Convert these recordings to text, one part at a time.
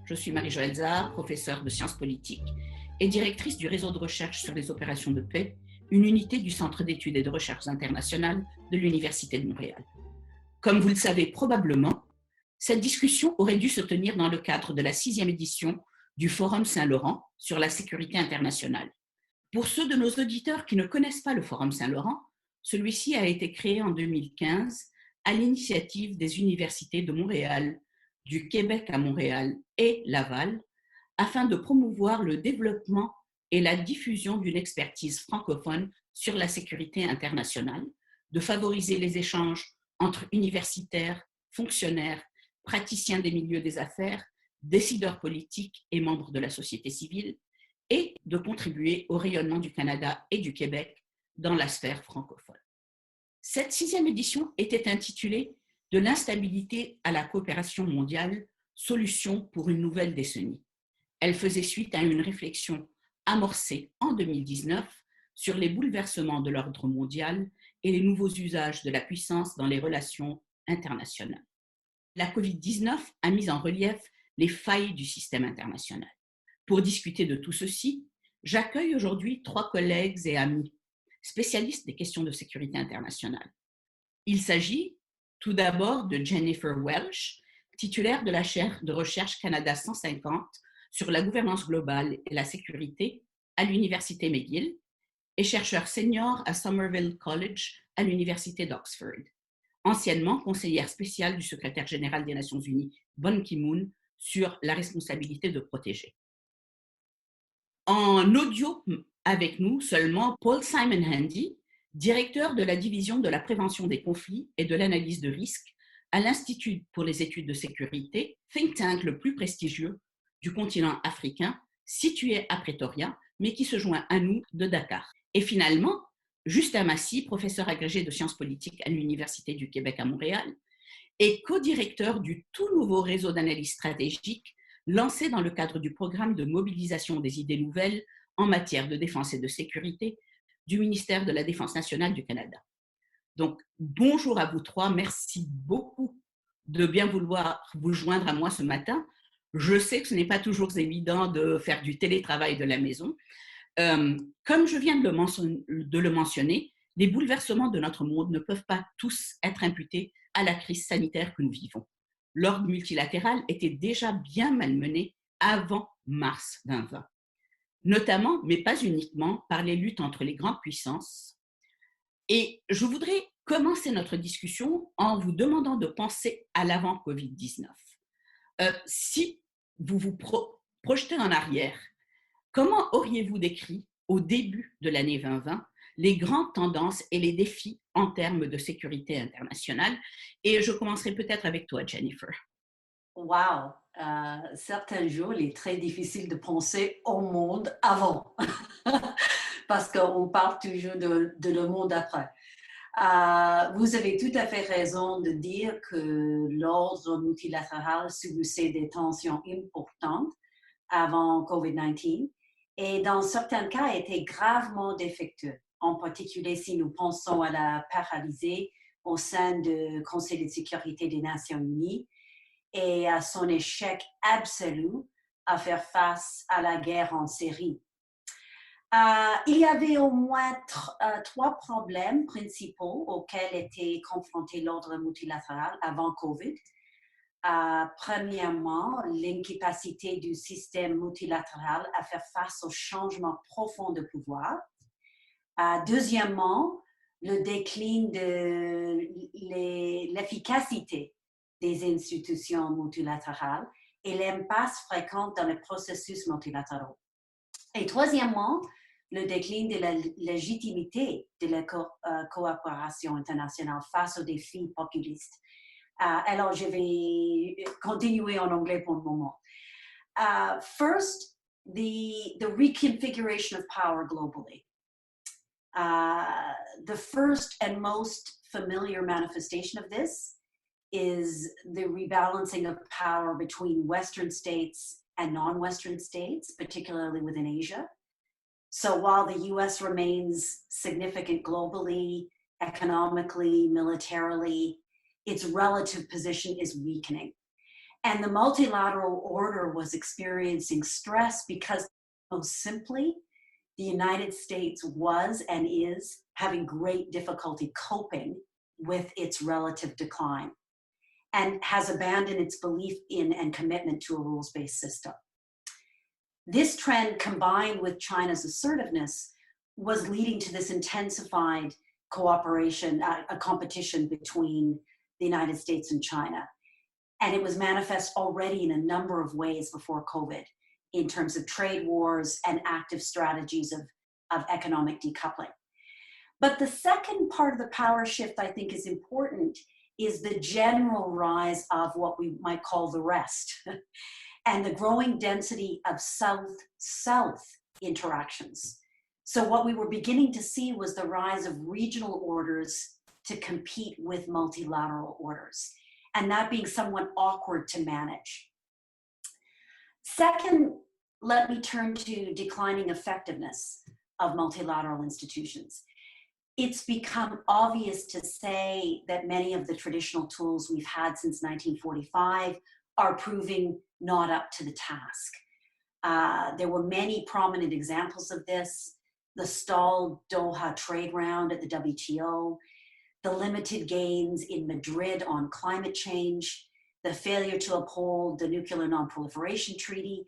Je suis Marie-Joëlle Zahar, professeure de sciences politiques et directrice du réseau de recherche sur les opérations de paix, une unité du Centre d'études et de recherche internationales de l'Université de Montréal. Comme vous le savez probablement, cette discussion aurait dû se tenir dans le cadre de la 6e édition du Forum Saint-Laurent sur la sécurité internationale. Pour ceux de nos auditeurs qui ne connaissent pas le Forum Saint-Laurent, celui-ci a été créé en 2015 à l'initiative des universités de Montréal, du Québec à Montréal et Laval, afin de promouvoir le développement et la diffusion d'une expertise francophone sur la sécurité internationale, de favoriser les échanges entre universitaires, fonctionnaires, praticiens des milieux des affaires, décideurs politiques et membres de la société civile, et de contribuer au rayonnement du Canada et du Québec dans la sphère francophone. Cette 6e édition était intitulée « De l'instabilité à la coopération mondiale, solution pour une nouvelle décennie ». Elle faisait suite à une réflexion amorcée en 2019 sur les bouleversements de l'ordre mondial et les nouveaux usages de la puissance dans les relations internationales. La COVID-19 a mis en relief les failles du système international. Pour discuter de tout ceci, j'accueille aujourd'hui 3 collègues et amis spécialistes des questions de sécurité internationale. Il s'agit tout d'abord de Jennifer Welsh, titulaire de la chaire de recherche Canada 150 sur la gouvernance globale et la sécurité à l'Université McGill et chercheur senior à Somerville College à l'Université d'Oxford. Anciennement conseillère spéciale du secrétaire général des Nations Unies, Ban Ki-moon, sur la responsabilité de protéger. En audio avec nous seulement, Paul Simon Handy, directeur de la division de la prévention des conflits et de l'analyse de risques à l'Institut pour les études de sécurité, think tank le plus prestigieux du continent africain, situé à Pretoria, mais qui se joint à nous de Dakar. Et finalement, Justin Massy, professeur agrégé de sciences politiques à l'Université du Québec à Montréal, et co-directeur du tout nouveau réseau d'analyse stratégique lancé dans le cadre du programme de mobilisation des idées nouvelles en matière de défense et de sécurité du ministère de la Défense nationale du Canada. Donc, bonjour à vous 3, merci beaucoup de bien vouloir vous joindre à moi ce matin. Je sais que ce n'est pas toujours évident de faire du télétravail de la maison. Comme je viens de le mentionner, les bouleversements de notre monde ne peuvent pas tous être imputés à la crise sanitaire que nous vivons. L'ordre multilatéral était déjà bien malmené avant mars 2020, notamment, mais pas uniquement, par les luttes entre les grandes puissances. Et je voudrais commencer notre discussion en vous demandant de penser à l'avant-Covid-19. Si vous vous projetez en arrière, comment auriez-vous décrit au début de l'année 2020 les grandes tendances et les défis en termes de sécurité internationale? Et je commencerai peut-être avec toi, Jennifer. Wow! Certains jours, il est très difficile de penser au monde avant, parce qu'on parle toujours de le monde après. Vous avez tout à fait raison de dire que l'ordre multilatéral subissait des tensions importantes avant COVID-19 et dans certains cas était gravement défectueux. En particulier si nous pensons à la paralysie au sein du Conseil de sécurité des Nations Unies et à son échec absolu à faire face à la guerre en Syrie. Il y avait au moins 3 problèmes principaux auxquels était confronté l'ordre multilatéral avant COVID. Premièrement, l'incapacité du système multilatéral à faire face aux changements profonds de pouvoir. Deuxièmement, le déclin de l'efficacité des institutions multilatérales et l'impasse fréquente dans les processus multilatéraux. Et troisièmement, le déclin de la légitimité de la coopération internationale face aux défis populistes. Alors, je vais continuer en anglais pour le moment. First, the reconfiguration of power globally. The first and most familiar manifestation of this is the rebalancing of power between Western states and non-Western states, particularly within Asia. So while the US remains significant globally, economically, militarily, its relative position is weakening. And the multilateral order was experiencing stress because, most simply, the United States was and is having great difficulty coping with its relative decline and has abandoned its belief in and commitment to a rules-based system. This trend, combined with China's assertiveness, was leading to this intensified cooperation, a competition between the United States and China. And it was manifest already in a number of ways before COVID, in terms of trade wars and active strategies of economic decoupling. But the second part of the power shift I think is important is the general rise of what we might call the rest and the growing density of South-South interactions. So what we were beginning to see was the rise of regional orders to compete with multilateral orders, and that being somewhat awkward to manage. Second, let me turn to declining effectiveness of multilateral institutions. It's become obvious to say that many of the traditional tools we've had since 1945 are proving not up to the task. There were many prominent examples of this: the stalled Doha trade round at the WTO, the limited gains in Madrid on climate change, the failure to uphold the Nuclear Non-Proliferation Treaty,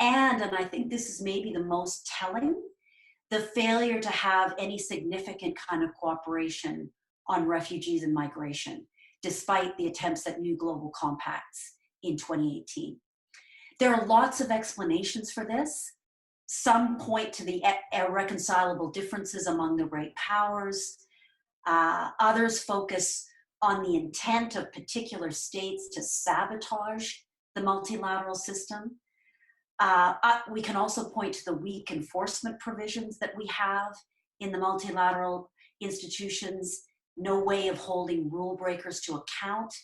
and I think this is maybe the most telling, the failure to have any significant kind of cooperation on refugees and migration, despite the attempts at new global compacts in 2018. There are lots of explanations for this. Some point to the irreconcilable differences among the great powers. Others focus on the intent of particular states to sabotage the multilateral system. We can also point to the weak enforcement provisions that we have in the multilateral institutions, no way of holding rule breakers to account,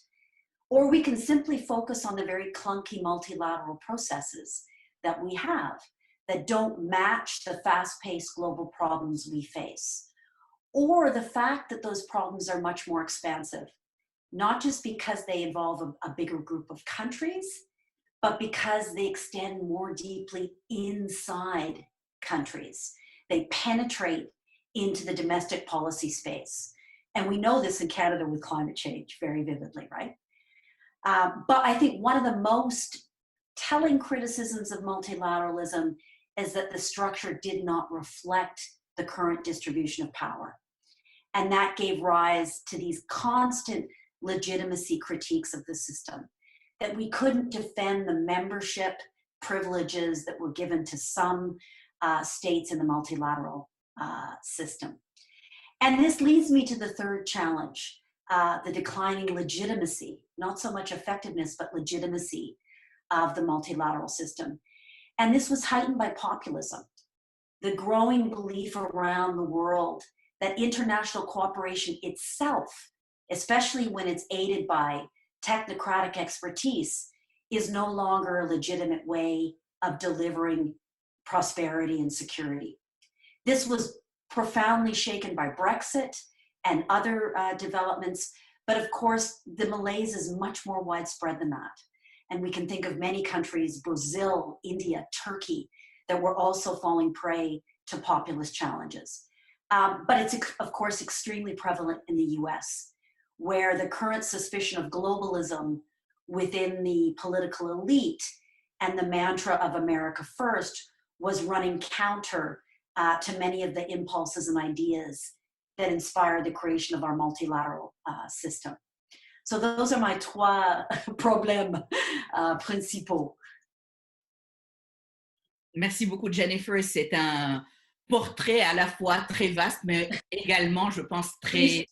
or we can simply focus on the very clunky multilateral processes that we have that don't match the fast-paced global problems we face, or the fact that those problems are much more expansive, not just because they involve a bigger group of countries, but because they extend more deeply inside countries. They penetrate into the domestic policy space. And we know this in Canada with climate change very vividly, right? But I think one of the most telling criticisms of multilateralism is that the structure did not reflect the current distribution of power. And that gave rise to these constant legitimacy critiques of the system, that we couldn't defend the membership privileges that were given to some states in the multilateral system. And this leads me to the third challenge, the declining legitimacy, not so much effectiveness, but legitimacy of the multilateral system. And this was heightened by populism, the growing belief around the world that international cooperation itself, especially when it's aided by technocratic expertise, is no longer a legitimate way of delivering prosperity and security. This was profoundly shaken by Brexit and other developments, but of course, the malaise is much more widespread than that. And we can think of many countries, Brazil, India, Turkey, that were also falling prey to populist challenges. But it's, of course, extremely prevalent in the US, where the current suspicion of globalism within the political elite and the mantra of America First was running counter to many of the impulses and ideas that inspired the creation of our multilateral system. So those are my trois problèmes principaux. Merci beaucoup, Jennifer. C'est un portrait à la fois très vaste, mais également, je pense, très,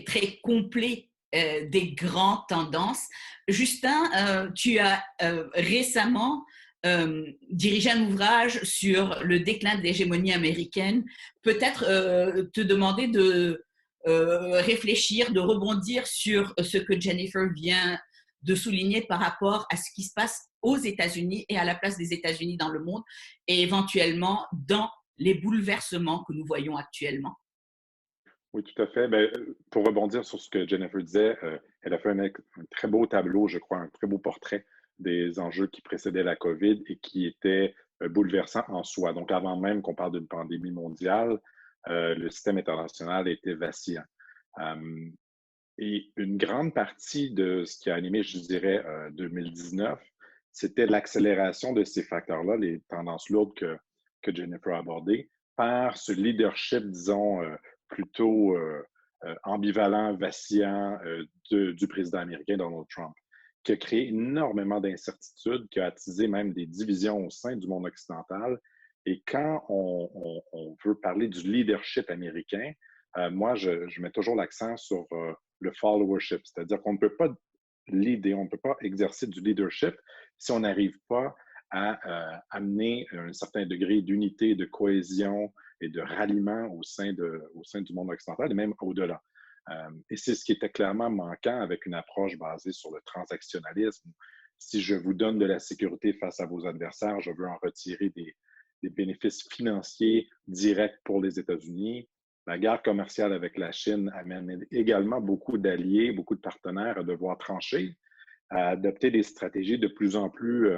très complet des grandes tendances. Justin, tu as récemment dirigé un ouvrage sur le déclin de l'hégémonie américaine. Peut-être te demander de réfléchir, de rebondir sur ce que Jennifer vient de souligner par rapport à ce qui se passe aux États-Unis et à la place des États-Unis dans le monde et éventuellement dans les bouleversements que nous voyons actuellement. Oui, tout à fait. Ben, pour rebondir sur ce que Jennifer disait, elle a fait un très beau tableau, je crois, un très beau portrait des enjeux qui précédaient la COVID et qui étaient bouleversants en soi. Donc, avant même qu'on parle d'une pandémie mondiale, le système international était vacillant. Euh, et une grande partie de ce qui a animé, je dirais, 2019, c'était l'accélération de ces facteurs-là, les tendances lourdes que Jennifer a abordées, par ce leadership, disons, plutôt ambivalent, vacillant du président américain Donald Trump, qui a créé énormément d'incertitudes, qui a attisé même des divisions au sein du monde occidental. Et quand on veut parler du leadership américain, moi, je mets toujours l'accent sur le followership, c'est-à-dire qu'on ne peut pas leader, on ne peut pas exercer du leadership si on n'arrive pas à amener un certain degré d'unité, de cohésion et de ralliement au sein du monde occidental et même au-delà. Et c'est ce qui était clairement manquant avec une approche basée sur le transactionnalisme. Si je vous donne de la sécurité face à vos adversaires, je veux en retirer des bénéfices financiers directs pour les États-Unis. La guerre commerciale avec la Chine amène également beaucoup d'alliés, beaucoup de partenaires à devoir trancher, à adopter des stratégies de plus en plus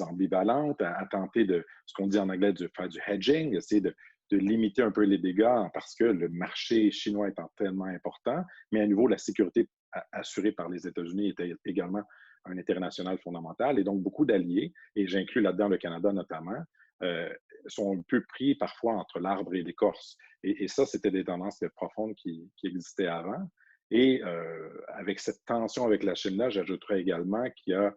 ambivalentes, à tenter de ce qu'on dit en anglais de faire du hedging, essayer de limiter un peu les dégâts parce que le marché chinois étant tellement important, mais à nouveau, la sécurité assurée par les États-Unis était également un intérêt national fondamental et donc beaucoup d'alliés, et j'inclus là-dedans le Canada notamment, sont un peu pris parfois entre l'arbre et l'écorce. Et ça, c'était des tendances profondes qui existaient avant. Et avec cette tension avec la Chine-là, j'ajouterais également qu'il y a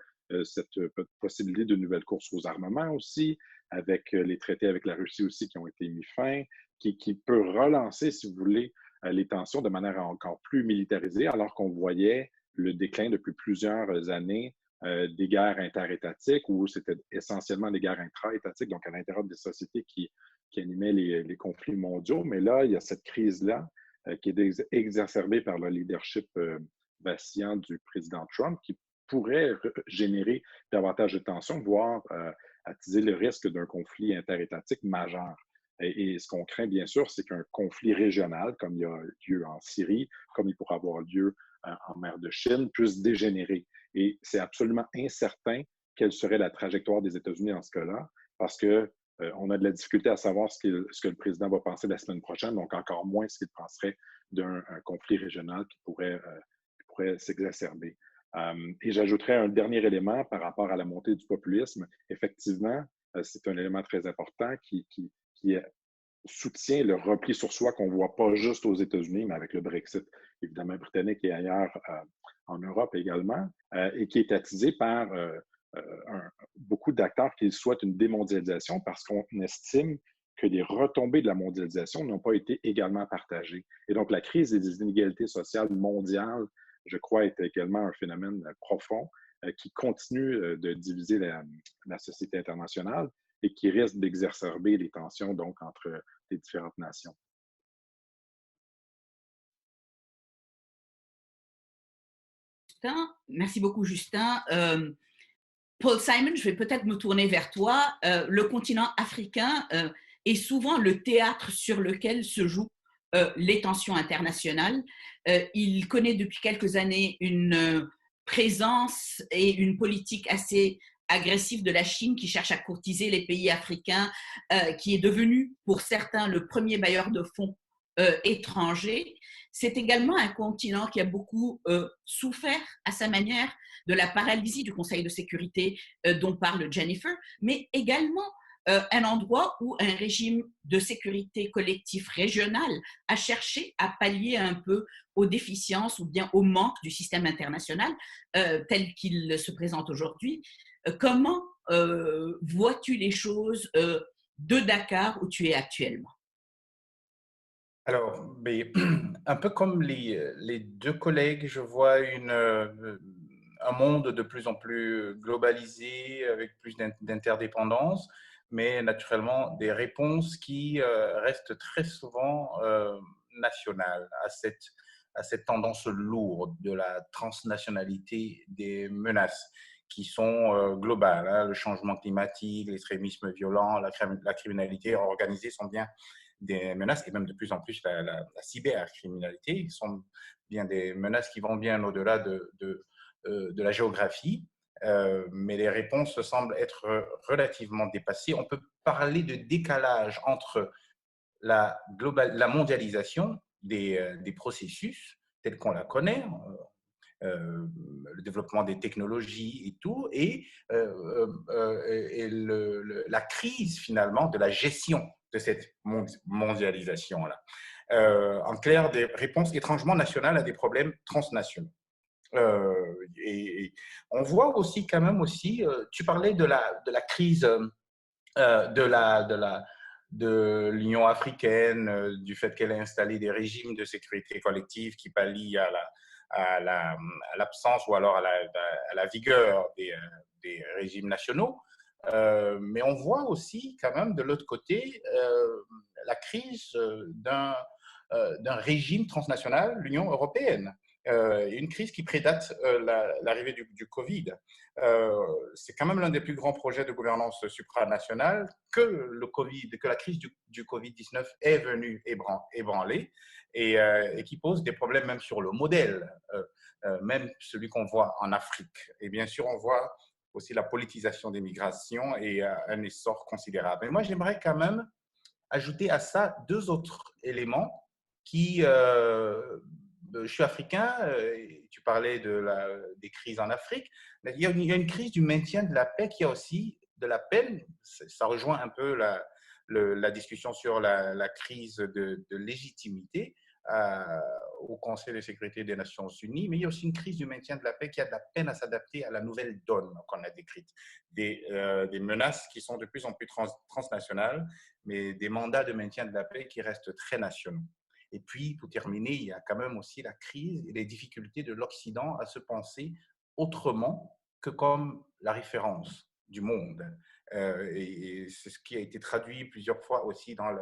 cette possibilité de nouvelles courses aux armements aussi, avec les traités avec la Russie aussi qui ont été mis fin, qui peut relancer, si vous voulez, les tensions de manière encore plus militarisée, alors qu'on voyait le déclin depuis plusieurs années des guerres interétatiques où c'était essentiellement des guerres intra-étatiques, donc à l'intérieur des sociétés qui animaient les conflits mondiaux. Mais là, il y a cette crise-là qui est exacerbée par le leadership vacillant du président Trump qui pourrait générer davantage de tensions, voire attiser le risque d'un conflit interétatique majeur. Et ce qu'on craint, bien sûr, c'est qu'un conflit régional, comme il y a lieu en Syrie, comme il pourrait avoir lieu en mer de Chine, puisse dégénérer. Et c'est absolument incertain quelle serait la trajectoire des États-Unis dans ce cas-là, parce que on a de la difficulté à savoir ce que le président va penser la semaine prochaine, donc encore moins ce qu'il penserait d'un conflit régional qui pourrait s'exacerber. Et j'ajouterais un dernier élément par rapport à la montée du populisme. Effectivement, c'est un élément très important qui soutient le repli sur soi qu'on ne voit pas juste aux États-Unis, mais avec le Brexit, évidemment, britannique et ailleurs en Europe également, et qui est attisé par beaucoup d'acteurs qui souhaitent une démondialisation parce qu'on estime que les retombées de la mondialisation n'ont pas été également partagées. Et donc, la crise des inégalités sociales mondiales, je crois, est également un phénomène profond qui continue de diviser la société internationale et qui risque d'exacerber les tensions donc entre les différentes nations. Merci beaucoup, Justin. Paul Simon, je vais peut-être me tourner vers toi. Le continent africain est souvent le théâtre sur lequel se jouent les tensions internationales. Il connaît depuis quelques années une présence et une politique assez agressive de la Chine qui cherche à courtiser les pays africains, qui est devenu pour certains le premier bailleur de fonds étrangers. C'est également un continent qui a beaucoup souffert à sa manière de la paralysie du Conseil de sécurité dont parle Jennifer, mais également un endroit où un régime de sécurité collectif régional a cherché à pallier un peu aux déficiences ou bien au manque du système international tel qu'il se présente aujourd'hui. Comment vois-tu les choses de Dakar où tu es actuellement? Alors, mais, un peu comme les deux collègues, je vois un monde de plus en plus globalisé, avec plus d'interdépendance, mais naturellement des réponses qui restent très souvent nationales à cette tendance lourde de la transnationalité des menaces qui sont globales. Hein. Le changement climatique, l'extrémisme violent, la criminalité organisée sont bien des menaces, et même de plus en plus la cybercriminalité, sont bien des menaces qui vont bien au-delà de la géographie. Mais les réponses semblent être relativement dépassées. On peut parler de décalage entre la mondialisation des processus tels qu'on la connaît, le développement des technologies et tout, et la crise finalement de la gestion de cette mondialisation-là. En clair, des réponses étrangement nationales à des problèmes transnationaux. Et on voit aussi quand même aussi, tu parlais de la crise de l'Union africaine, du fait qu'elle a installé des régimes de sécurité collective qui pallient à l'absence ou alors à la vigueur des régimes nationaux. Mais on voit aussi quand même de l'autre côté la crise d'un régime transnational, l'Union européenne. Une crise qui prédate l'arrivée du Covid. C'est quand même l'un des plus grands projets de gouvernance supranationale que la crise du Covid-19 est venue ébranler et qui pose des problèmes même sur le modèle, même celui qu'on voit en Afrique. Et bien sûr, on voit aussi la politisation des migrations et un essor considérable. Mais moi, j'aimerais quand même ajouter à ça deux autres éléments qui… je suis africain, tu parlais des crises en Afrique, mais il y a une crise du maintien de la paix qui a aussi de la peine. Ça rejoint un peu la discussion sur la crise de légitimité au Conseil de sécurité des Nations Unies, mais il y a aussi une crise du maintien de la paix qui a de la peine à s'adapter à la nouvelle donne qu'on a décrite. Des menaces qui sont de plus en plus transnationales, mais des mandats de maintien de la paix qui restent très nationaux. Et puis, pour terminer, il y a quand même aussi la crise et les difficultés de l'Occident à se penser autrement que comme la référence du monde. Et c'est ce qui a été traduit plusieurs fois aussi dans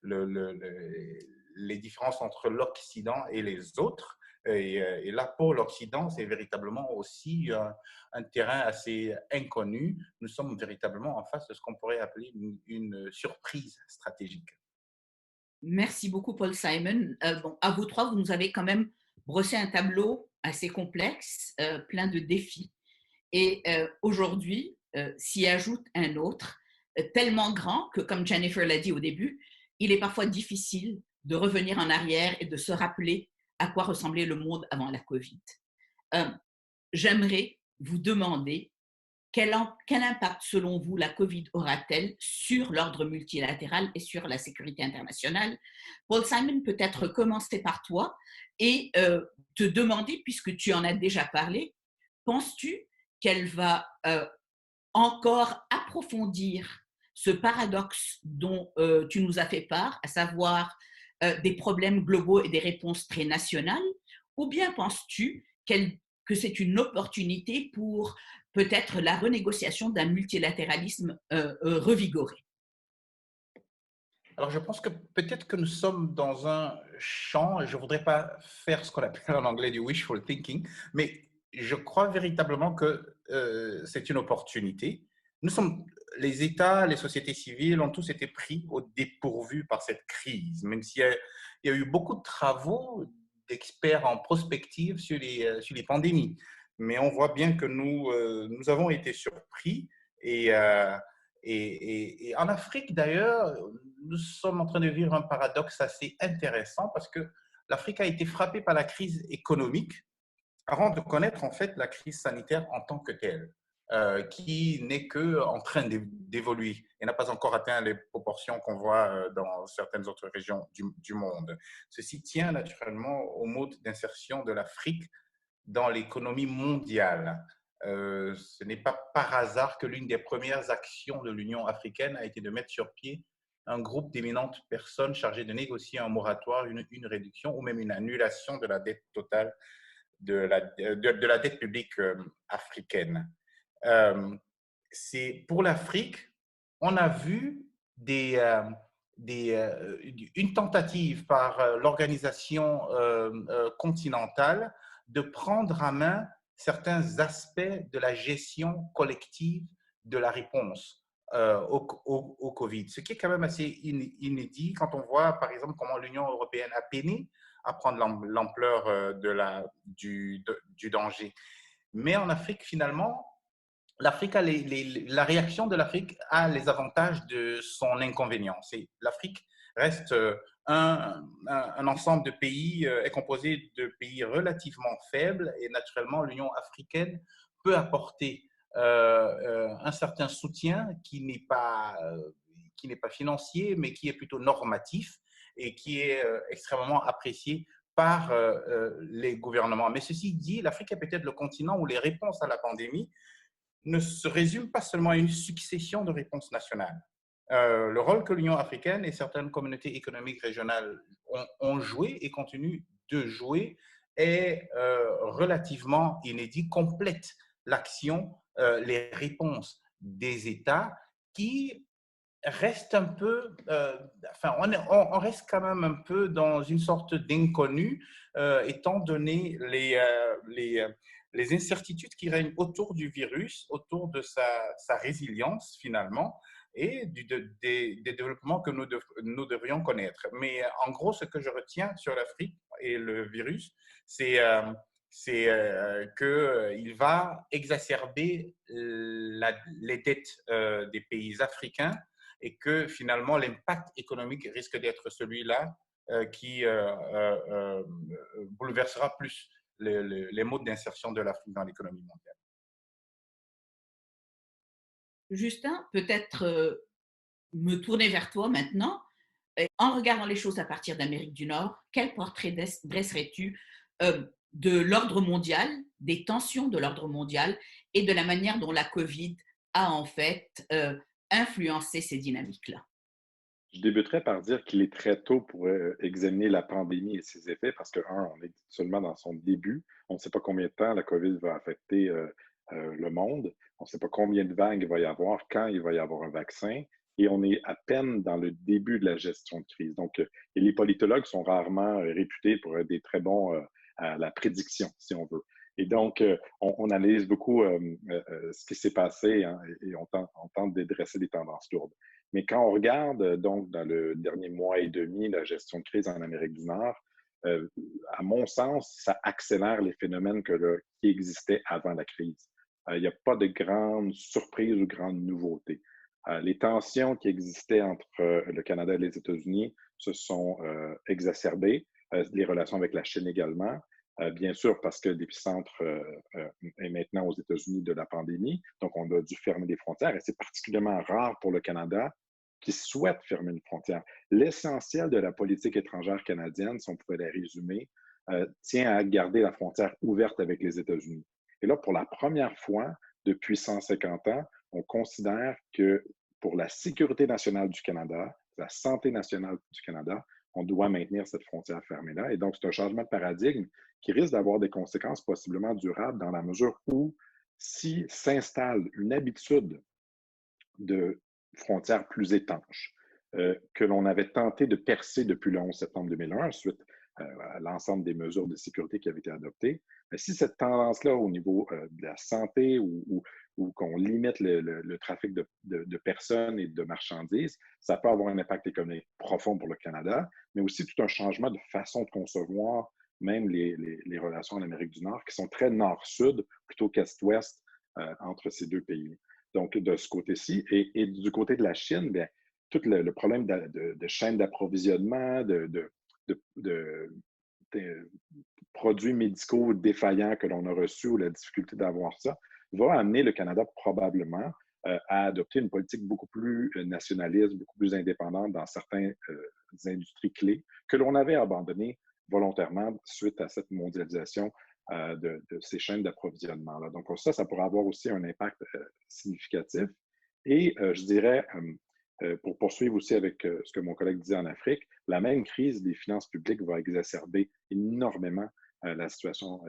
les différences entre l'Occident et les autres. Et là, pour l'Occident, c'est véritablement aussi un terrain assez inconnu. Nous sommes véritablement en face de ce qu'on pourrait appeler une surprise stratégique. Merci beaucoup, Paul Simon. Bon, à vous trois, vous nous avez quand même brossé un tableau assez complexe, plein de défis. Et aujourd'hui, s'y ajoute un autre, tellement grand que, comme Jennifer l'a dit au début, il est parfois difficile de revenir en arrière et de se rappeler à quoi ressemblait le monde avant la COVID. J'aimerais vous demander quel impact, selon vous, la COVID aura-t-elle sur l'ordre multilatéral et sur la sécurité internationale? Paul Simon, peut-être commencer par toi et te demander, puisque tu en as déjà parlé, penses-tu qu'elle va encore approfondir ce paradoxe dont tu nous as fait part, à savoir des problèmes globaux et des réponses très nationales, ou bien penses-tu que c'est une opportunité pour peut-être la renégociation d'un multilatéralisme revigoré? Alors, je pense que peut-être que nous sommes dans un champ, et je ne voudrais pas faire ce qu'on appelle en anglais du wishful thinking, mais je crois véritablement que c'est une opportunité. Les États, les sociétés civiles ont tous été pris au dépourvu par cette crise, même s'il y a eu beaucoup de travaux d'experts en prospective sur les pandémies. Mais on voit bien que nous avons été surpris et en Afrique, d'ailleurs, nous sommes en train de vivre un paradoxe assez intéressant parce que l'Afrique a été frappée par la crise économique avant de connaître en fait la crise sanitaire en tant que telle, qui n'est qu'en train d'évoluer et n'a pas encore atteint les proportions qu'on voit dans certaines autres régions du monde. Ceci tient naturellement au mode d'insertion de l'Afrique dans l'économie mondiale. Ce n'est pas par hasard que l'une des premières actions de l'Union africaine a été de mettre sur pied un groupe d'éminentes personnes chargées de négocier un moratoire, une réduction ou même une annulation de la dette totale de la dette publique africaine. Pour l'Afrique, on a vu une tentative par l'organisation continentale de prendre en main certains aspects de la gestion collective de la réponse au Covid, ce qui est quand même assez inédit quand on voit, par exemple, comment l'Union européenne a peiné à prendre l'ampleur du danger. Mais en Afrique, finalement, la réaction de l'Afrique a les avantages de son inconvénient. L'Afrique reste un ensemble de pays, est composé de pays relativement faibles et naturellement l'Union africaine peut apporter un certain soutien qui n'est pas financier, mais qui est plutôt normatif et qui est extrêmement apprécié par les gouvernements. Mais ceci dit, l'Afrique est peut-être le continent où les réponses à la pandémie ne se résume pas seulement à une succession de réponses nationales. Le rôle que l'Union africaine et certaines communautés économiques régionales ont joué et continuent de jouer est relativement inédit, complète l'action, les réponses des États qui restent un peu, on reste quand même un peu dans une sorte d'inconnu, étant donné les incertitudes qui règnent autour du virus, autour de sa résilience finalement, et des développements que nous devrions connaître. Mais en gros, ce que je retiens sur l'Afrique et le virus, c'est qu'il va exacerber les dettes des pays africains et que finalement l'impact économique risque d'être celui-là qui bouleversera plus les modes d'insertion de l'Afrique dans l'économie mondiale. Justin, peut-être me tourner vers toi maintenant. En regardant les choses à partir d'Amérique du Nord, quel portrait dresserais-tu de l'ordre mondial, des tensions de l'ordre mondial et de la manière dont la COVID a en fait influencé ces dynamiques-là? Je débuterai par dire qu'il est très tôt pour examiner la pandémie et ses effets parce que, on est seulement dans son début. On ne sait pas combien de temps la COVID va affecter le monde. On ne sait pas combien de vagues il va y avoir, quand il va y avoir un vaccin. Et on est à peine dans le début de la gestion de crise. Donc, et les politologues sont rarement réputés pour être des très bons à la prédiction, si on veut. Et donc, on analyse beaucoup ce qui s'est passé, hein, et on tente de dresser des tendances lourdes. Mais quand on regarde, donc, dans le dernier mois et demi, la gestion de crise en Amérique du Nord, à mon sens, ça accélère les phénomènes qui existaient avant la crise. Il n'y a pas de grandes surprises ou grandes nouveautés. Les tensions qui existaient entre le Canada et les États-Unis se sont exacerbées, les relations avec la Chine également. Bien sûr, parce que l'épicentre est maintenant aux États-Unis de la pandémie, donc on a dû fermer les frontières et c'est particulièrement rare pour le Canada qui souhaite fermer une frontière. L'essentiel de la politique étrangère canadienne, si on pouvait la résumer, tient à garder la frontière ouverte avec les États-Unis. Et là, pour la première fois depuis 150 ans, on considère que pour la sécurité nationale du Canada, la santé nationale du Canada, on doit maintenir cette frontière fermée-là. Et donc, c'est un changement de paradigme qui risque d'avoir des conséquences possiblement durables dans la mesure où, si s'installe une habitude de frontières plus étanches que l'on avait tenté de percer depuis le 11 septembre 2001, suite à l'ensemble des mesures de sécurité qui avaient été adoptées, mais si cette tendance-là au niveau de la santé ou qu'on limite le trafic de personnes et de marchandises, ça peut avoir un impact économique profond pour le Canada, mais aussi tout un changement de façon de concevoir même les relations en Amérique du Nord, qui sont très nord-sud plutôt qu'est-ouest entre ces deux pays. Donc, de ce côté-ci. Et du côté de la Chine, bien, tout le problème de chaîne d'approvisionnement, de produits médicaux défaillants que l'on a reçus ou la difficulté d'avoir ça, va amener le Canada probablement à adopter une politique beaucoup plus nationaliste, beaucoup plus indépendante dans certaines industries clés que l'on avait abandonnées volontairement suite à cette mondialisation de ces chaînes d'approvisionnement-là. Donc ça pourrait avoir aussi un impact significatif. Et je dirais, pour poursuivre aussi avec ce que mon collègue disait en Afrique, la même crise des finances publiques va exacerber énormément la situation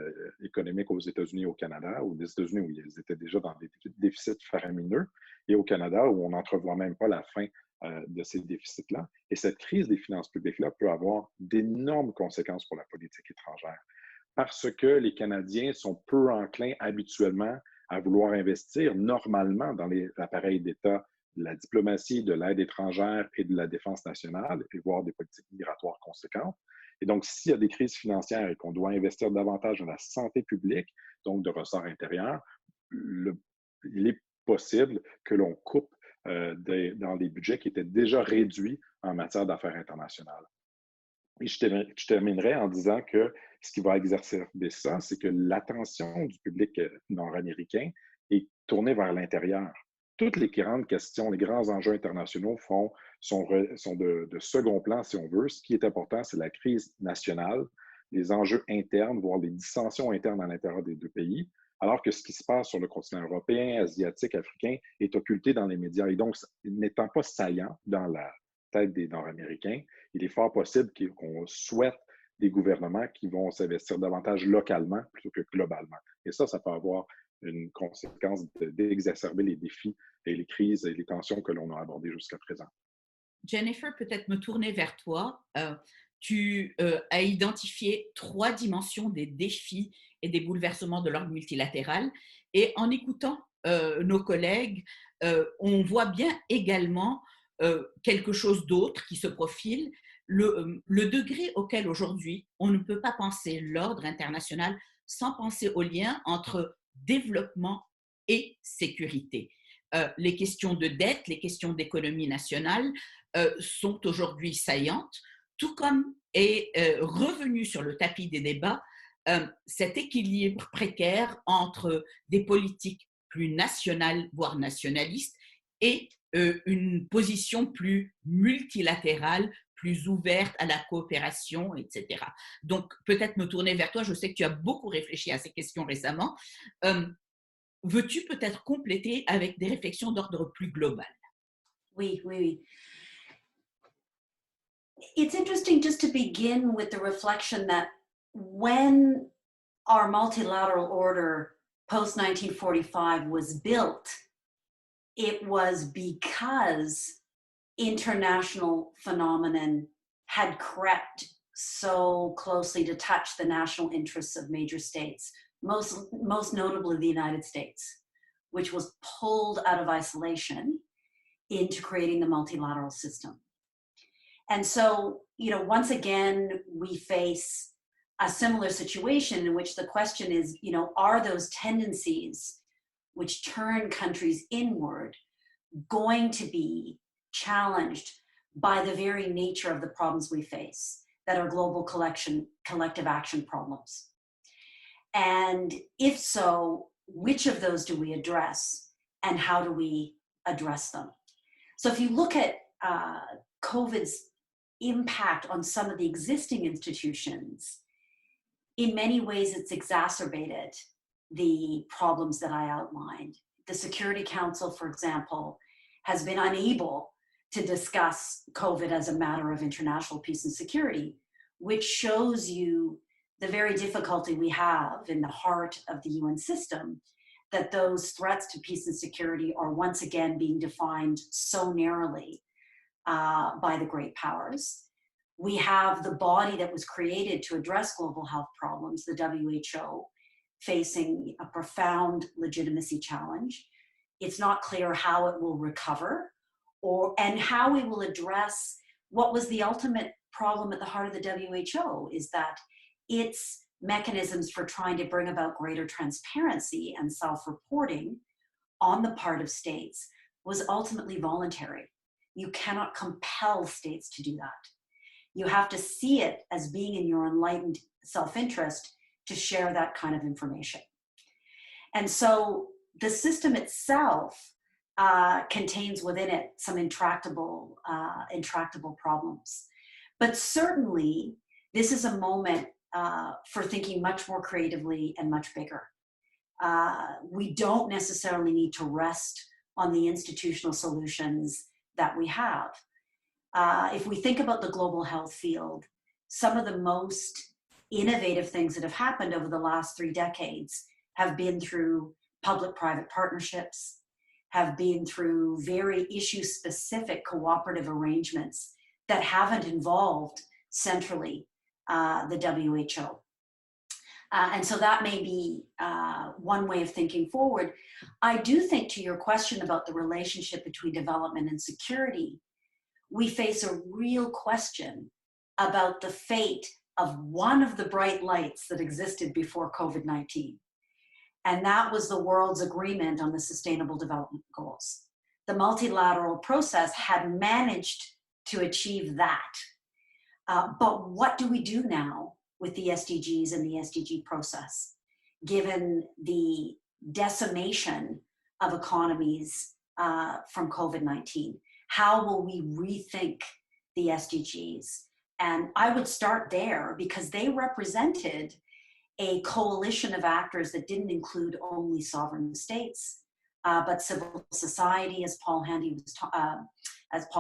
économique aux États-Unis et au Canada, ou des États-Unis où ils étaient déjà dans des déficits faramineux, et au Canada où on n'entrevoit même pas la fin de ces déficits-là. Et cette crise des finances publiques-là peut avoir d'énormes conséquences pour la politique étrangère, parce que les Canadiens sont peu enclins habituellement à vouloir investir normalement dans l'appareil d'État la diplomatie, de l'aide étrangère et de la défense nationale, et voire des politiques migratoires conséquentes. Et donc, s'il y a des crises financières et qu'on doit investir davantage dans la santé publique, donc de ressort intérieur, il est possible que l'on coupe dans des budgets qui étaient déjà réduits en matière d'affaires internationales. Et je terminerai en disant que ce qui va exacerber ça, c'est que l'attention du public nord-américain est tournée vers l'intérieur. Toutes les grandes questions, les grands enjeux internationaux sont de second plan, si on veut. Ce qui est important, c'est la crise nationale, les enjeux internes, voire les dissensions internes à l'intérieur des deux pays, alors que ce qui se passe sur le continent européen, asiatique, africain est occulté dans les médias. Et donc, n'étant pas saillant dans la tête des Nord-Américains, il est fort possible qu'on souhaite des gouvernements qui vont s'investir davantage localement plutôt que globalement. Et ça peut avoir une conséquence d'exacerber les défis et les crises et les tensions que l'on a abordées jusqu'à présent. Jennifer, peut-être me tourner vers toi. Tu as identifié 3 dimensions des défis et des bouleversements de l'ordre multilatéral. Et en écoutant nos collègues, on voit bien également quelque chose d'autre qui se profile, le degré auquel aujourd'hui on ne peut pas penser l'ordre international sans penser au lien entre développement et sécurité. Les questions de dette, les questions d'économie nationale sont aujourd'hui saillantes, tout comme est revenu sur le tapis des débats cet équilibre précaire entre des politiques plus nationales, voire nationalistes, et une position plus multilatérale, plus ouverte à la coopération, etc. Donc, peut-être me tourner vers toi. Je sais que tu as beaucoup réfléchi à ces questions récemment. Veux-tu peut-être compléter avec des réflexions d'ordre plus global? Oui, oui, oui. It's interesting just to begin with the reflection that when our multilateral order post-1945 was built, it was because international phenomenon had crept so closely to touch the national interests of major states, most notably the United States, which was pulled out of isolation into creating the multilateral system. And so, once again, we face a similar situation in which the question is, are those tendencies which turn countries inward going to be challenged by the very nature of the problems we face that are global collective action problems? And if so, which of those do we address and how do we address them? So if you look at COVID's impact on some of the existing institutions, in many ways it's exacerbated the problems that I outlined. The Security Council, for example, has been unable to discuss COVID as a matter of international peace and security, which shows you the very difficulty we have in the heart of the UN system, that those threats to peace and security are once again being defined so narrowly by the great powers. We have the body that was created to address global health problems, the WHO, facing a profound legitimacy challenge. It's not clear how it will recover and how we will address what was the ultimate problem at the heart of the WHO, is that its mechanisms for trying to bring about greater transparency and self-reporting on the part of states was ultimately voluntary. You cannot compel states to do that. You have to see it as being in your enlightened self-interest to share that kind of information. And so the system itself contains within it some intractable problems. But certainly, this is a moment for thinking much more creatively and much bigger. We don't necessarily need to rest on the institutional solutions that we have. If we think about the global health field, some of the most innovative things that have happened over the last 3 decades have been through public-private partnerships, have been through very issue-specific cooperative arrangements that haven't involved centrally the WHO. And so that may be one way of thinking forward. I do think, to your question about the relationship between development and security, we face a real question about the fate of one of the bright lights that existed before COVID-19. And that was the world's agreement on the Sustainable Development Goals. The multilateral process had managed to achieve that. But what do we do now with the SDGs and the SDG process, given the decimation of economies from COVID-19? How will we rethink the SDGs? And I would start there because they represented a coalition of actors that didn't include only sovereign states, but civil society, as Paul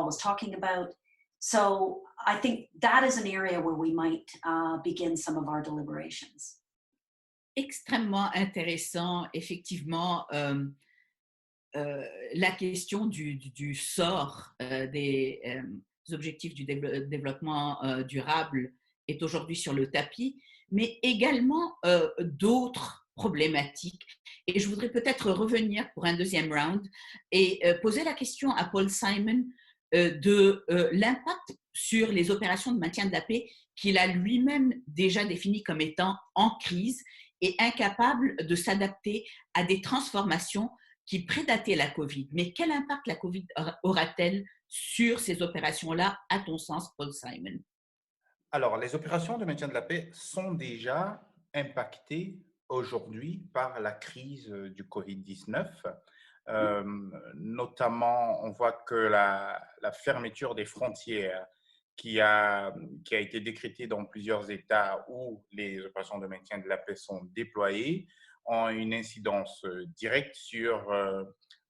was talking about. So I think that is an area where we might begin some of our deliberations. Extrêmement intéressant, effectivement, la question du sort des objectifs du développement durable est aujourd'hui sur le tapis, mais également d'autres problématiques. Et je voudrais peut-être revenir pour un deuxième round et poser la question à Paul Simon de l'impact sur les opérations de maintien de la paix qu'il a lui-même déjà définies comme étant en crise et incapable de s'adapter à des transformations qui prédataient la COVID. Mais quel impact la COVID aura-t-elle sur ces opérations-là, à ton sens, Paul Simon? Alors, les opérations de maintien de la paix sont déjà impactées aujourd'hui par la crise du Covid-19. Notamment, on voit que la fermeture des frontières qui a été décrétée dans plusieurs États où les opérations de maintien de la paix sont déployées ont une incidence directe sur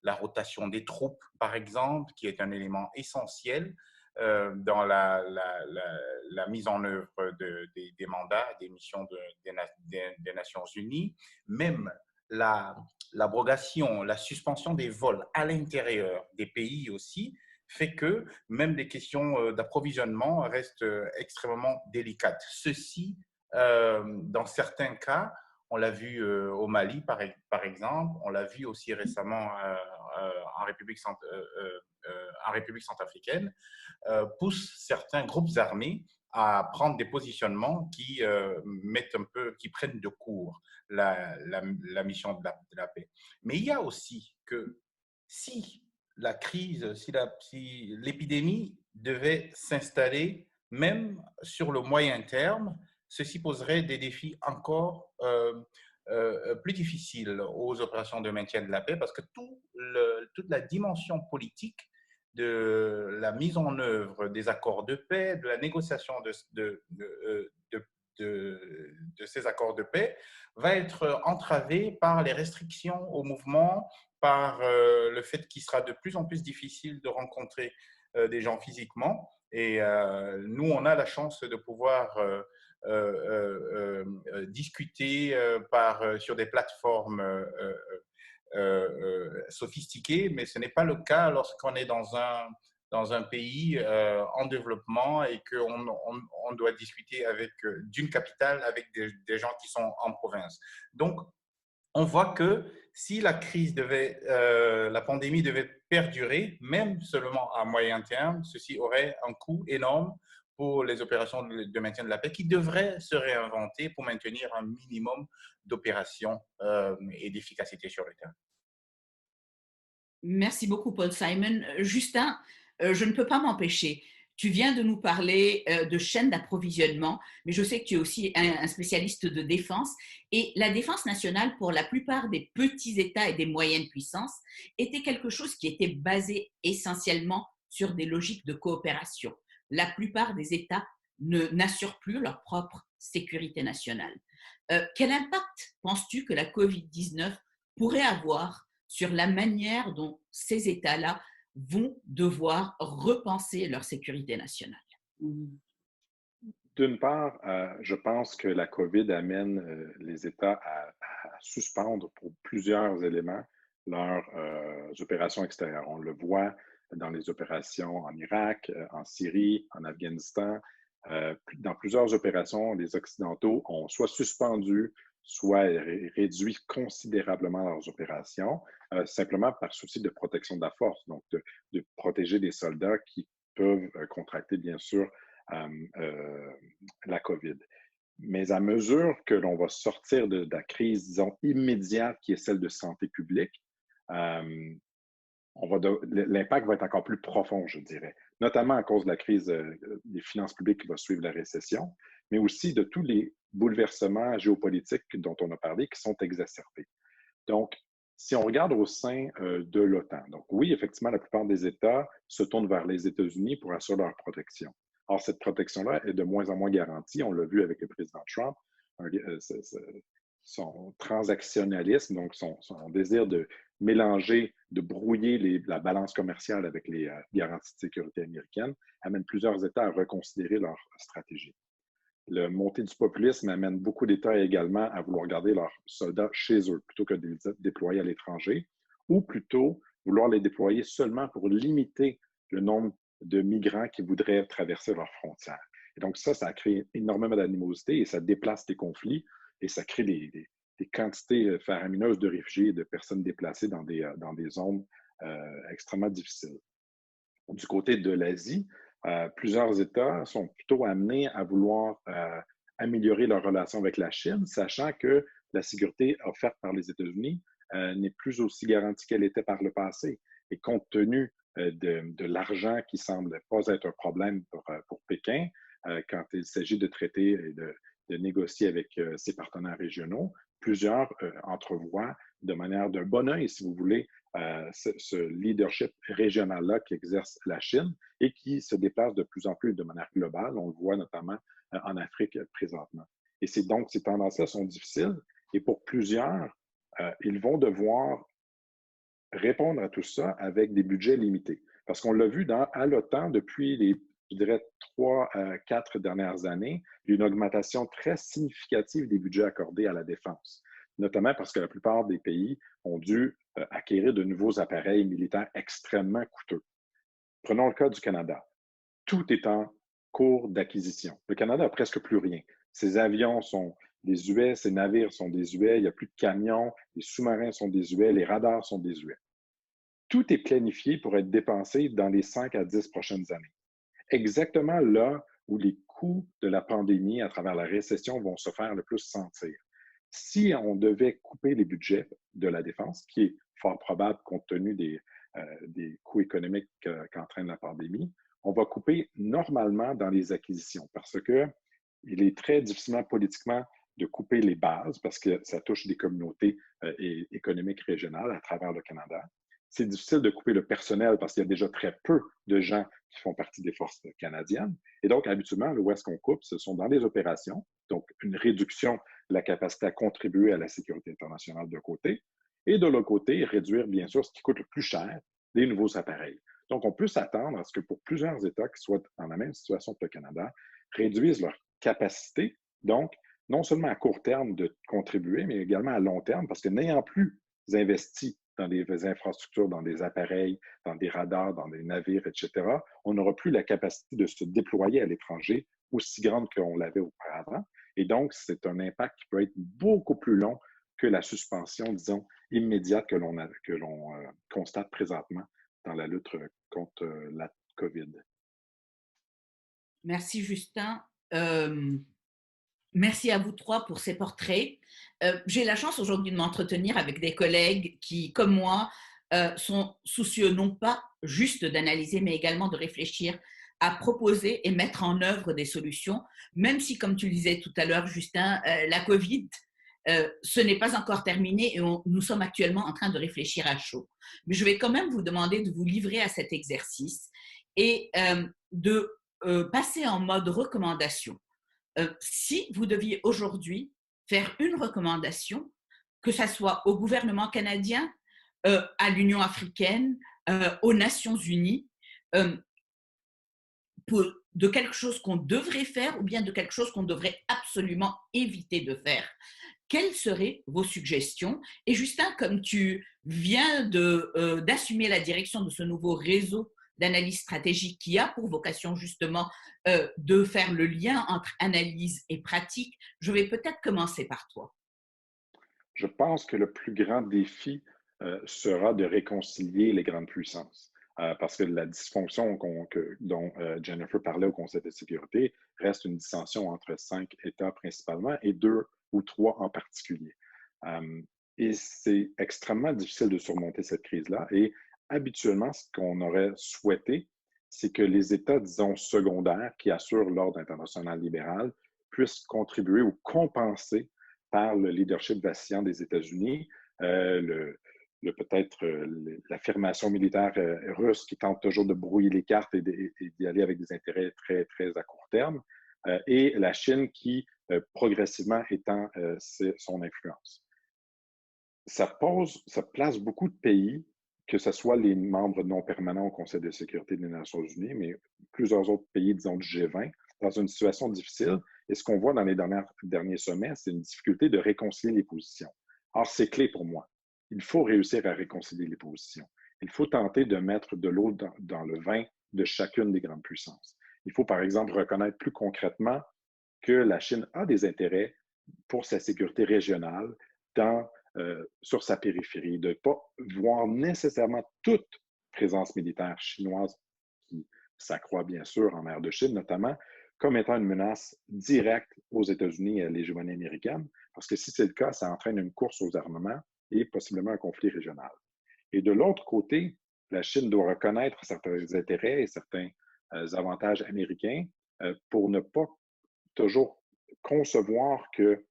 la rotation des troupes, par exemple, qui est un élément essentiel dans la mise en œuvre des mandats, des missions des Nations Unies. Même l'abrogation, la suspension des vols à l'intérieur des pays aussi fait que même les questions d'approvisionnement restent extrêmement délicates. Ceci, dans certains cas, on l'a vu au Mali, par exemple, on l'a vu aussi récemment en République centrafricaine, pousse certains groupes armés à prendre des positionnements qui prennent de court la mission de la paix. Mais il y a aussi que si la crise, si l'épidémie devait s'installer même sur le moyen terme, ceci poserait des défis encore plus difficiles aux opérations de maintien de la paix parce que toute la dimension politique de la mise en œuvre des accords de paix, de la négociation de ces accords de paix va être entravée par les restrictions au mouvement, par le fait qu'il sera de plus en plus difficile de rencontrer des gens physiquement. Et nous, on a la chance de pouvoir discuter sur des plateformes sophistiquées, mais ce n'est pas le cas lorsqu'on est dans un pays en développement et qu'on doit discuter d'une capitale avec des gens qui sont en province. Donc, on voit que si la pandémie devait perdurer, même seulement à moyen terme, ceci aurait un coût énorme pour les opérations de maintien de la paix qui devraient se réinventer pour maintenir un minimum d'opérations et d'efficacité sur le terrain. Merci beaucoup, Paul Simon. Justin, je ne peux pas m'empêcher. Tu viens de nous parler de chaînes d'approvisionnement, mais je sais que tu es aussi un spécialiste de défense. Et la défense nationale, pour la plupart des petits États et des moyennes puissances, était quelque chose qui était basé essentiellement sur des logiques de coopération. La plupart des États n'assurent plus leur propre sécurité nationale. Quel impact penses-tu que la COVID-19 pourrait avoir sur la manière dont ces États-là vont devoir repenser leur sécurité nationale? D'une part, je pense que la COVID amène les États à suspendre pour plusieurs éléments leurs opérations extérieures. On le voit dans les opérations en Irak, en Syrie, en Afghanistan. Dans plusieurs opérations, les Occidentaux ont soit suspendu soit réduit considérablement leurs opérations, simplement par souci de protection de la force, donc de protéger des soldats qui peuvent contracter, bien sûr, la COVID. Mais à mesure que l'on va sortir de la crise, disons, immédiate qui est celle de santé publique, l'impact va être encore plus profond, je dirais, notamment à cause de la crise des finances publiques qui va suivre la récession, mais aussi de tous les bouleversements géopolitiques dont on a parlé qui sont exacerbés. Donc, si on regarde au sein de l'OTAN, donc oui, effectivement, la plupart des États se tournent vers les États-Unis pour assurer leur protection. Or, cette protection-là est de moins en moins garantie. On l'a vu avec le président Trump, son transactionnalisme, donc son désir de mélanger, de brouiller la balance commerciale avec les garanties de sécurité américaines, amène plusieurs États à reconsidérer leur stratégie. Le montée du populisme amène beaucoup d'États également à vouloir garder leurs soldats chez eux plutôt que de les déployer à l'étranger, ou plutôt vouloir les déployer seulement pour limiter le nombre de migrants qui voudraient traverser leurs frontières. Et donc ça crée énormément d'animosité et ça déplace des conflits et ça crée des quantités faramineuses de réfugiés et de personnes déplacées dans des zones extrêmement difficiles. Du côté de l'Asie, plusieurs États sont plutôt amenés à vouloir améliorer leurs relations avec la Chine, sachant que la sécurité offerte par les États-Unis n'est plus aussi garantie qu'elle était par le passé. Et compte tenu de l'argent qui semble pas être un problème pour Pékin, quand il s'agit de traiter et de négocier avec ses partenaires régionaux, plusieurs entrevoient de manière d'un bon œil, si vous voulez, ce leadership régional-là qu'exerce la Chine et qui se déplace de plus en plus de manière globale. On le voit notamment en Afrique présentement. Et c'est donc ces tendances-là sont difficiles et pour plusieurs, ils vont devoir répondre à tout ça avec des budgets limités. Parce qu'on l'a vu à l'OTAN depuis les, je dirais, 3 à 4 dernières années, il y a une augmentation très significative des budgets accordés à la défense, notamment parce que la plupart des pays ont dû acquérir de nouveaux appareils militaires extrêmement coûteux. Prenons le cas du Canada. Tout est en cours d'acquisition. Le Canada n'a presque plus rien. Ses avions sont désuets, ses navires sont désuets, il n'y a plus de camions, les sous-marins sont désuets, les radars sont désuets. Tout est planifié pour être dépensé dans les 5 à 10 prochaines années. Exactement là où les coûts de la pandémie à travers la récession vont se faire le plus sentir. Si on devait couper les budgets de la défense, ce qui est fort probable compte tenu des coûts économiques qu'entraîne la pandémie, on va couper normalement dans les acquisitions parce qu'il est très difficilement politiquement de couper les bases parce que ça touche des communautés économiques régionales à travers le Canada. C'est difficile de couper le personnel parce qu'il y a déjà très peu de gens qui font partie des forces canadiennes. Et donc, habituellement, où est-ce qu'on coupe? Ce sont dans les opérations, donc une réduction de la capacité à contribuer à la sécurité internationale d'un côté, et de l'autre côté, réduire, bien sûr, ce qui coûte le plus cher, les nouveaux appareils. Donc, on peut s'attendre à ce que pour plusieurs États qui soient dans la même situation que le Canada, réduisent leur capacité, donc non seulement à court terme de contribuer, mais également à long terme, parce que n'ayant plus investi dans des infrastructures, dans des appareils, dans des radars, dans des navires, etc., on n'aura plus la capacité de se déployer à l'étranger aussi grande qu'on l'avait auparavant. Et donc, c'est un impact qui peut être beaucoup plus long que la suspension, disons, immédiate que l'on constate présentement dans la lutte contre la COVID. Merci, Justin. Merci à vous trois pour ces portraits. J'ai la chance aujourd'hui de m'entretenir avec des collègues qui, comme moi, sont soucieux non pas juste d'analyser, mais également de réfléchir à proposer et mettre en œuvre des solutions, même si, comme tu le disais tout à l'heure, Justin, la COVID, ce n'est pas encore terminé et nous sommes actuellement en train de réfléchir à chaud. Mais je vais quand même vous demander de vous livrer à cet exercice et de passer en mode recommandation. Si vous deviez aujourd'hui faire une recommandation, que ce soit au gouvernement canadien, à l'Union africaine, aux Nations unies, de quelque chose qu'on devrait faire ou bien de quelque chose qu'on devrait absolument éviter de faire, quelles seraient vos suggestions? Et Justin, comme tu viens d'assumer la direction de ce nouveau réseau d'analyse stratégique qui a pour vocation justement de faire le lien entre analyse et pratique, je vais peut-être commencer par toi. Je pense que le plus grand défi sera de réconcilier les grandes puissances. Parce que la dysfonction dont Jennifer parlait au Conseil de sécurité reste une dissension entre 5 États principalement et 2 ou 3 en particulier. Et c'est extrêmement difficile de surmonter cette crise-là. Et habituellement, ce qu'on aurait souhaité, c'est que les États, disons, secondaires qui assurent l'ordre international libéral puissent contribuer ou compenser par le leadership vacillant des États-Unis, peut-être l'affirmation militaire russe qui tente toujours de brouiller les cartes et d'y aller avec des intérêts très, très à court terme, et la Chine qui progressivement étend son influence. Ça place beaucoup de pays, que ce soit les membres non permanents au Conseil de sécurité des Nations unies, mais plusieurs autres pays, disons, du G20, dans une situation difficile. Et ce qu'on voit dans les derniers sommets, c'est une difficulté de réconcilier les positions. Or, c'est clé pour moi. Il faut réussir à réconcilier les positions. Il faut tenter de mettre de l'eau dans le vin de chacune des grandes puissances. Il faut, par exemple, reconnaître plus concrètement que la Chine a des intérêts pour sa sécurité régionale sur sa périphérie, de ne pas voir nécessairement toute présence militaire chinoise qui s'accroît bien sûr en mer de Chine notamment, comme étant une menace directe aux États-Unis et à l'hégémonie américaine, parce que si c'est le cas, ça entraîne une course aux armements et possiblement un conflit régional. Et de l'autre côté, la Chine doit reconnaître certains intérêts et certains avantages américains pour ne pas toujours concevoir que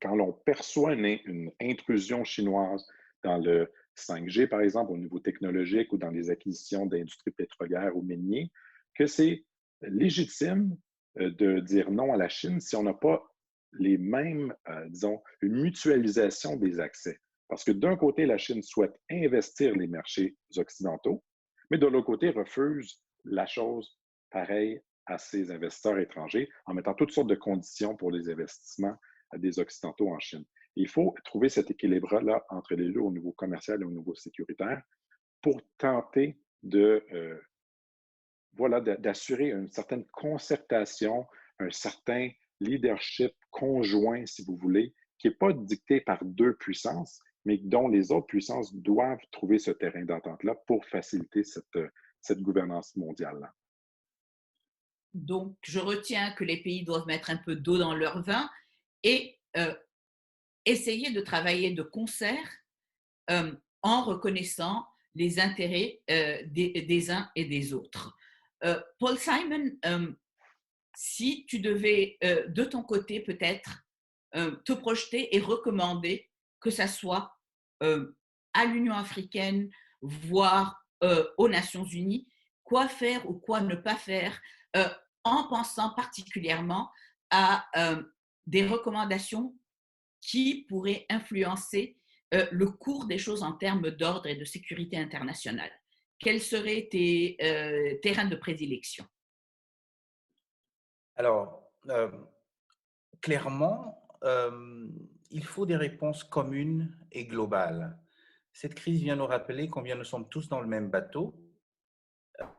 quand l'on perçoit une intrusion chinoise dans le 5G, par exemple, au niveau technologique ou dans les acquisitions d'industries pétrolières ou minières, que c'est légitime de dire non à la Chine si on n'a pas les mêmes, disons, une mutualisation des accès. Parce que d'un côté, la Chine souhaite investir les marchés occidentaux, mais de l'autre côté, refuse la chose pareille à ses investisseurs étrangers en mettant toutes sortes de conditions pour les investissements des Occidentaux en Chine. Il faut trouver cet équilibre-là entre les deux au niveau commercial et au niveau sécuritaire pour tenter d'assurer une certaine concertation, un certain leadership conjoint, si vous voulez, qui n'est pas dicté par deux puissances, mais dont les autres puissances doivent trouver ce terrain d'entente-là pour faciliter cette gouvernance mondiale-là. Donc, je retiens que les pays doivent mettre un peu d'eau dans leur vin et essayer de travailler de concert en reconnaissant les intérêts des uns et des autres. Paul Simon, si tu devais de ton côté peut-être te projeter et recommander que ça soit à l'Union africaine, voire aux Nations unies, quoi faire ou quoi ne pas faire, en pensant particulièrement à des recommandations qui pourraient influencer le cours des choses en termes d'ordre et de sécurité internationale. Quels seraient tes terrains de prédilection? Alors, clairement, il faut des réponses communes et globales. Cette crise vient nous rappeler combien nous sommes tous dans le même bateau,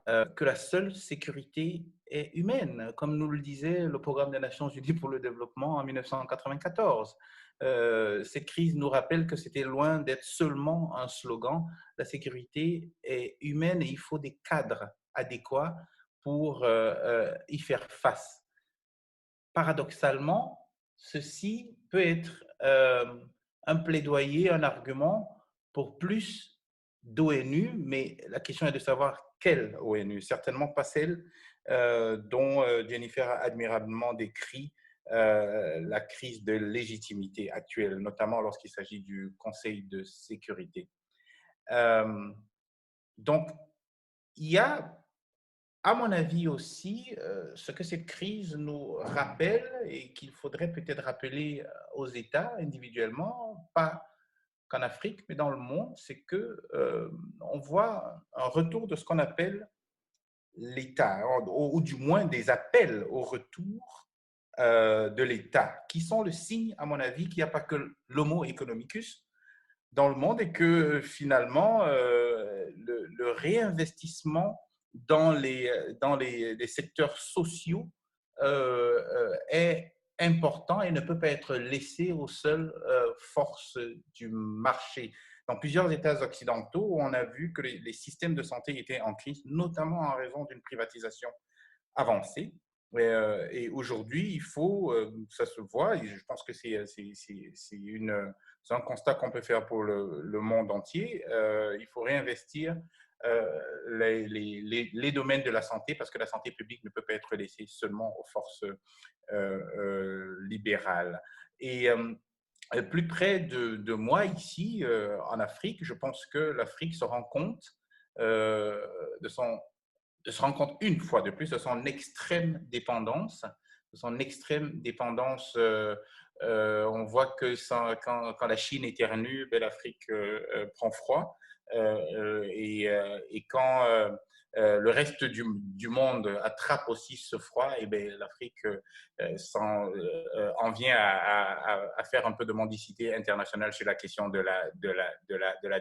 que la seule sécurité est humaine, comme nous le disait le Programme des Nations Unies pour le développement en 1994. Cette crise nous rappelle que c'était loin d'être seulement un slogan. La sécurité est humaine et il faut des cadres adéquats pour y faire face. Paradoxalement, ceci peut être un plaidoyer, un argument pour plus d'ONU, mais la question est de savoir quelle ONU, certainement pas celle dont Jennifer a admirablement décrit la crise de légitimité actuelle, notamment lorsqu'il s'agit du Conseil de sécurité. Donc, il y a, à mon avis aussi, ce que cette crise nous rappelle et qu'il faudrait peut-être rappeler aux États individuellement, pas qu'en Afrique, mais dans le monde, c'est qu'on voit un retour de ce qu'on appelle l'État, ou du moins des appels au retour de l'État, qui sont le signe, à mon avis, qu'il n'y a pas que l'homo economicus dans le monde et que finalement, le réinvestissement dans les secteurs sociaux est important et ne peut pas être laissé aux seules forces du marché. Dans plusieurs États occidentaux, on a vu que les systèmes de santé étaient en crise, notamment en raison d'une privatisation avancée. Et aujourd'hui, il faut, ça se voit, et je pense que c'est un constat qu'on peut faire pour le monde entier, il faut réinvestir les domaines de la santé, parce que la santé publique ne peut pas être laissée seulement aux forces libérales. Et plus près de moi ici, en Afrique, je pense que l'Afrique se rend compte se rend compte une fois de plus de son extrême dépendance. On voit que quand la Chine éternue, l'Afrique prend froid. Et quand le reste du monde attrape aussi ce froid, et l'Afrique en vient à faire un peu de mendicité internationale sur la question de la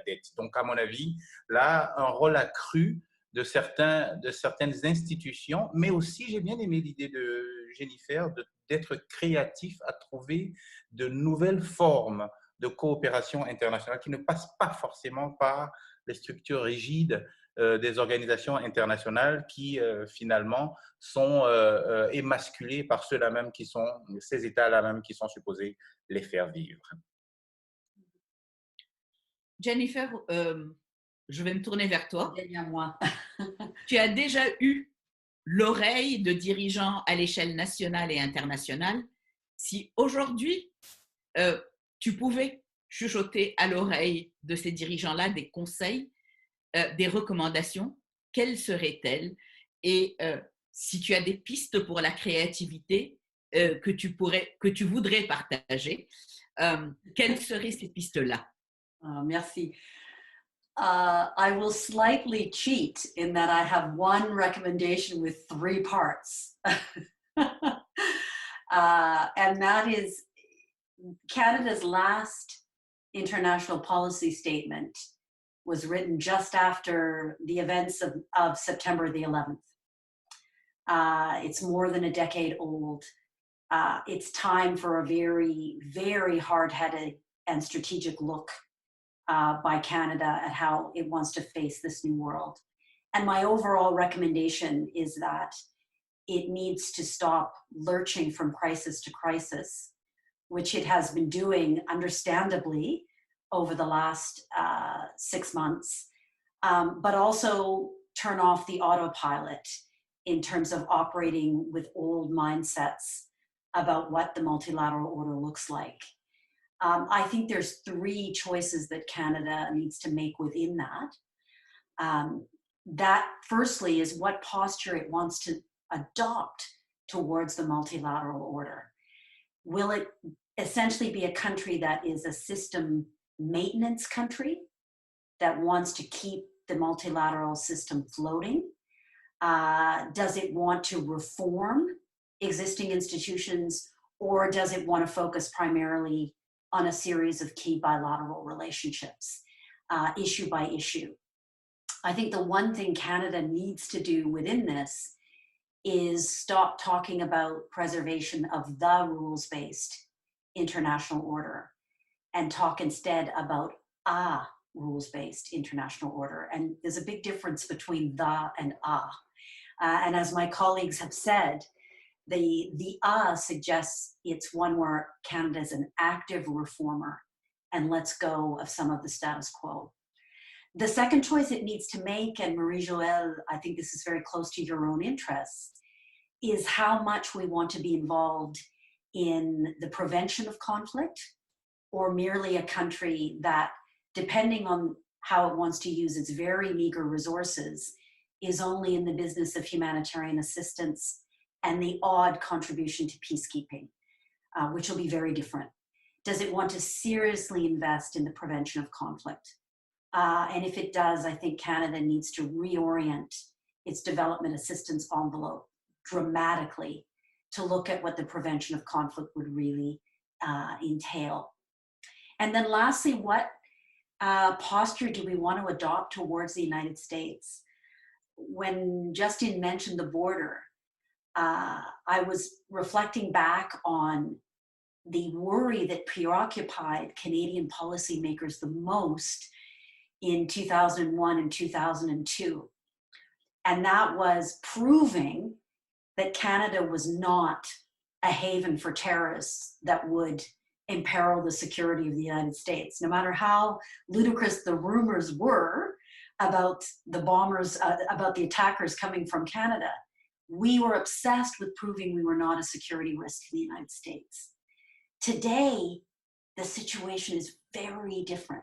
dette. Donc, à mon avis, là, un rôle accru de certaines institutions, mais aussi, j'ai bien aimé l'idée de Jennifer d'être créatif à trouver de nouvelles formes de coopération internationale qui ne passent pas forcément par les structures rigides des organisations internationales qui, finalement, sont émasculées par ceux-là même qui sont, ces États-là même qui sont supposés les faire vivre. Jennifer, je vais me tourner vers toi. Moi. Tu as déjà eu l'oreille de dirigeants à l'échelle nationale et internationale. Si aujourd'hui, tu pouvais chuchoter à l'oreille de ces dirigeants-là des conseils, des recommandations, quelles seraient-elles? Et si tu as des pistes pour la créativité que tu voudrais partager, quelles seraient ces pistes-là? Merci. I will slightly cheat in that I have one recommendation with 3 parts. And that is Canada's last international policy statement was written just after the events of September the 11th. It's more than a decade old. It's time for a very, very hard-headed and strategic look by Canada at how it wants to face this new world. And my overall recommendation is that it needs to stop lurching from crisis to crisis, which it has been doing understandably over the last 6 months, but also turn off the autopilot in terms of operating with old mindsets about what the multilateral order looks like. I think there's 3 choices that Canada needs to make within that. That firstly is what posture it wants to adopt towards the multilateral order. Will it essentially be a country that is a system maintenance country that wants to keep the multilateral system floating? Does it want to reform existing institutions, or does it want to focus primarily on a series of key bilateral relationships, issue by issue? I think the one thing Canada needs to do within this is stop talking about preservation of the rules-based international order and talk instead about a rules-based international order. And there's a big difference between the and a. And as my colleagues have said, the suggests it's one where Canada is an active reformer and lets go of some of the status quo. The second choice it needs to make, and Marie-Joëlle, I think this is very close to your own interests, is how much we want to be involved in the prevention of conflict, or merely a country that, depending on how it wants to use its very meager resources, is only in the business of humanitarian assistance and the odd contribution to peacekeeping, which will be very different. Does it want to seriously invest in the prevention of conflict? And if it does, I think Canada needs to reorient its development assistance envelope dramatically to look at what the prevention of conflict would really entail. And then lastly, what posture do we want to adopt towards the United States? When Justine mentioned the border, I was reflecting back on the worry that preoccupied Canadian policymakers the most in 2001 and 2002. And that was proving that Canada was not a haven for terrorists that would imperil the security of the United States. No matter how ludicrous the rumors were about the bombers, about the attackers coming from Canada, we were obsessed with proving we were not a security risk to the United States. Today, the situation is very different.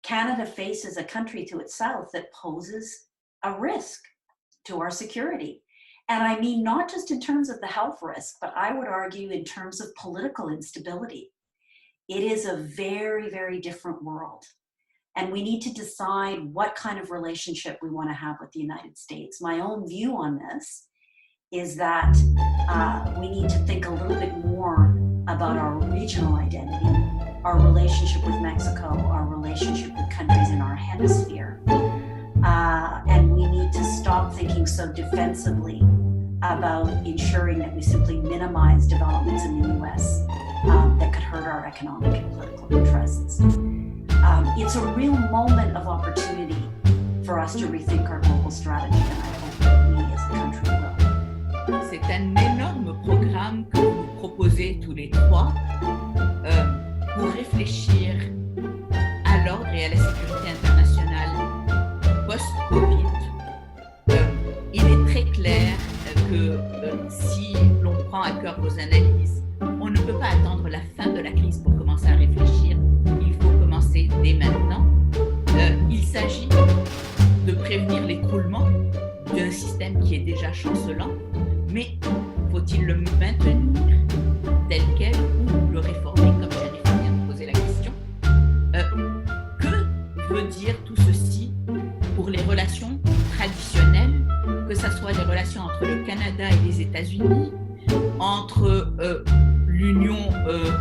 Canada faces a country to itself that poses a risk to our security. And I mean, not just in terms of the health risk, but I would argue in terms of political instability. It is a very, very different world. And we need to decide what kind of relationship we want to have with the United States. My own view on this is that we need to think a little bit more about our regional identity, our relationship with Mexico, our relationship with countries in our hemisphere. And we need to stop thinking so defensively about ensuring that we simply minimize developments in the US that could hurt our economic and political interests. It's a real moment of opportunity for us to rethink our global strategy, and I hope that we as a country will. C'est un énorme programme que vous proposez tous les trois pour réfléchir à l'ordre et à la sécurité internationale post-Covid. Il est très clair que si l'on prend à cœur vos analyses, on ne peut pas attendre la fin de la crise pour commencer à réfléchir. Il faut commencer dès maintenant. Il s'agit de prévenir l'écroulement d'un système qui est déjà chancelant, mais faut-il le maintenir tel quel ou le réformer, comme Jennifer vient de poser la question? Que veut dire tout ceci pour les relations traditionnelles, que ce soit les relations entre le Canada et les États-Unis, entre l'Union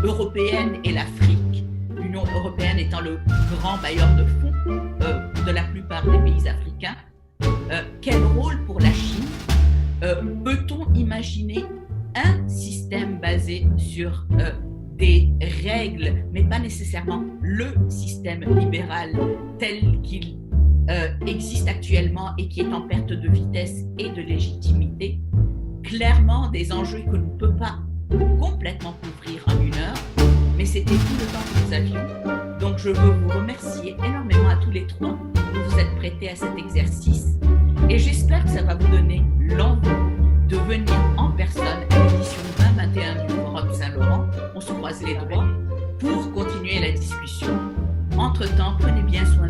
européenne et l'Afrique, l'Union européenne étant le grand bailleur de fonds de la plupart des pays africains? Quel rôle pour la Chine? Peut-on imaginer un système basé sur des règles, mais pas nécessairement le système libéral tel qu'il existe actuellement et qui est en perte de vitesse et de légitimité? Clairement, des enjeux que l'on ne peut pas complètement couvrir en une heure, mais c'était tout le temps que nous avions. Donc je veux vous remercier énormément à tous les trois de vous être prêtés à cet exercice, et j'espère que ça va vous donner l'envie de venir en personne à l'édition 2021 du Forum Saint-Laurent. On se croise les doigts pour continuer la discussion. Entre-temps, prenez bien soin